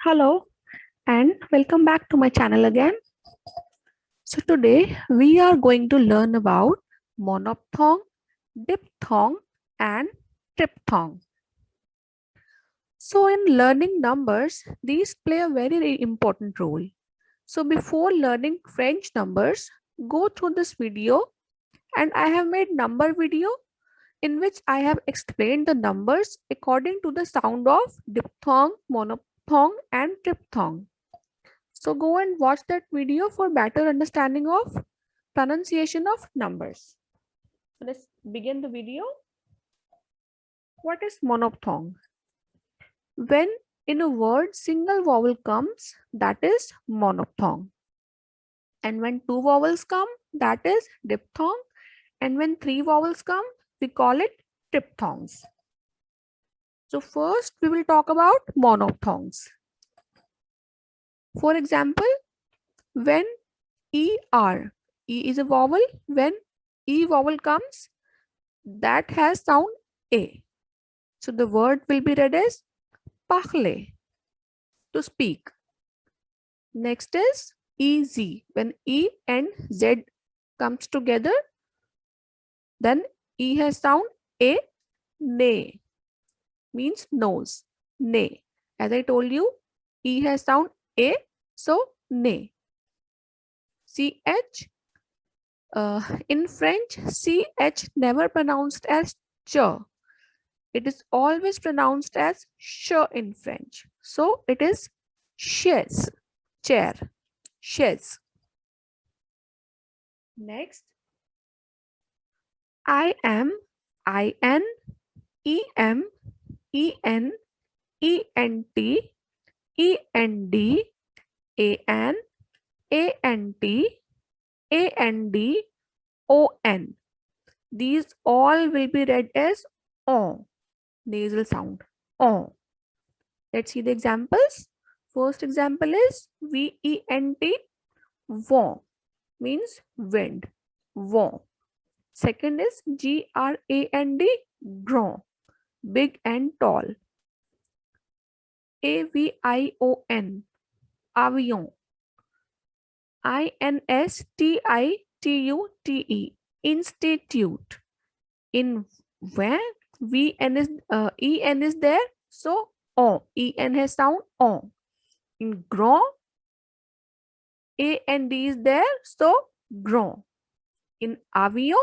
Hello and welcome back to my channel again. So today we are going to learn about monophthong, diphthong and triphthong. So in learning numbers, these play a very important role. So before learning French numbers, go through this video and I have made number video in which I have explained the numbers according to the sound of diphthong, monophthong and triphthong. So go and watch that video for better understanding of pronunciation of numbers. So let's begin the video. What is monophthong? When in a word single vowel comes, that is monophthong. And when two vowels come, that is diphthong. And when three vowels come, we call it triphthongs. So first we will talk about monophthongs. For example, when ER, E is a vowel, when E vowel comes, that has sound A. So the word will be read as parler, to speak. Next is EZ. When E and Z comes together, then E has sound A, nay, means nose, nay. As I told you, E has sound A, so nay. CH, in French, CH never pronounced as ch. It is always pronounced as sh in French. So it is chaise, chair, chaise. Next, I am, IN, EM, EN, ENT, END, AN, ANT, AND, ON. These all will be read as O, nasal sound, O. Let's see the examples. First example is VENT, vent, means wind, vent. Second is GRAND, grand, big and tall. AVION, avion. INSTITUTE, institute. In where VN is EN is there, so O. EN has sound O. In grand, AND is there, so grand. In avion,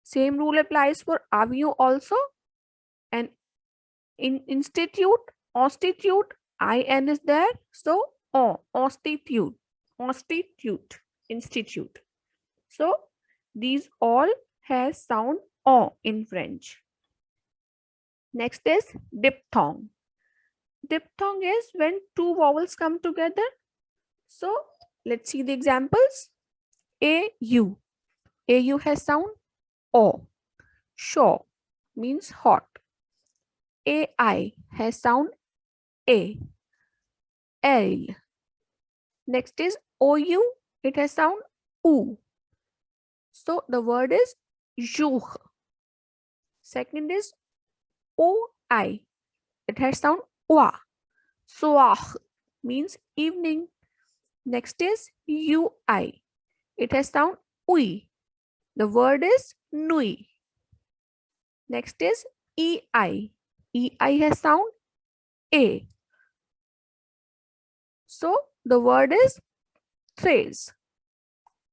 same rule applies for avion also. And in institute, IN is there, so O, institute. So these all has sound O in French. Next is diphthong. Diphthong is when two vowels come together. So let's see the examples. AU. AU has sound O. Shaw means hot. AI has sound A. L. Next is OU. It has sound U. So the word is jour. Second is OI. It has sound oa. Soir means evening. Next is UI. It has sound ui. The word is nui. Next is EI. EI has sound A. So the word is trace.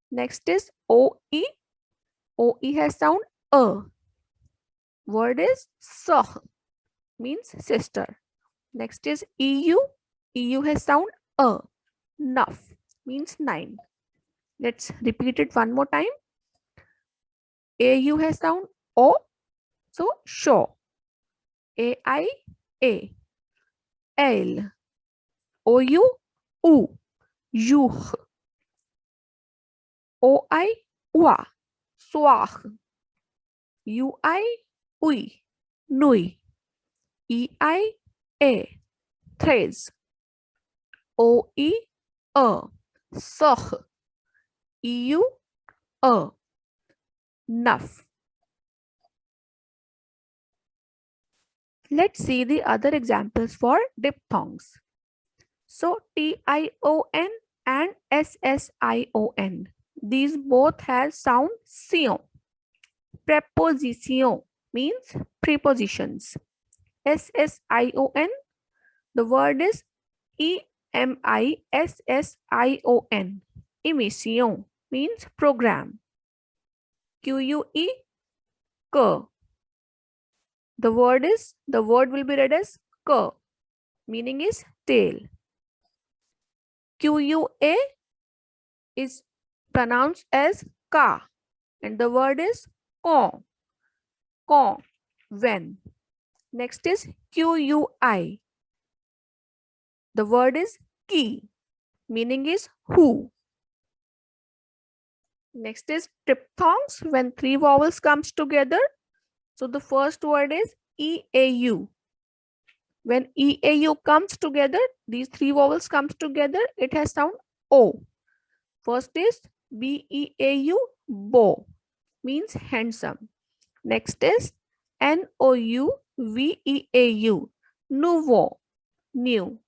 Next is OE. OE has sound A. Word is soh, means sister. Next is EU. EU has sound A. Nuff means 9. Let's repeat it one more time. AU has sound O. So show. AI A. L. OU U. Juh. OI Oa. Soir. UI Ui. Nui. EI A. Treize. OE A. Soh. EU A. Nuff. Let's see the other examples for diphthongs. So tion and ssion. These both have sound sion. Preposition means prepositions. Ssion, the word is emission. Emission means program. Quee, k. The word will be read as k, meaning is tail. Qua is pronounced as ka, and the word is con, when. Next is Qui. The word is ki, meaning is who. Next is triphthongs, when three vowels comes together. So the first word is eau. When eau comes together, these three vowels comes together, it has sound o. First is beau, bo, means handsome. Next is nouveau, nouveau, new.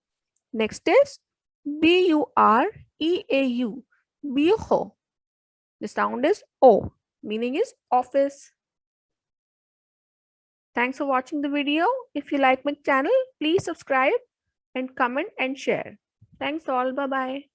Next is bureau, bureau. The sound is o, meaning is office. Thanks for watching the video. If you like my channel, please subscribe and comment and share. Thanks all. Bye bye.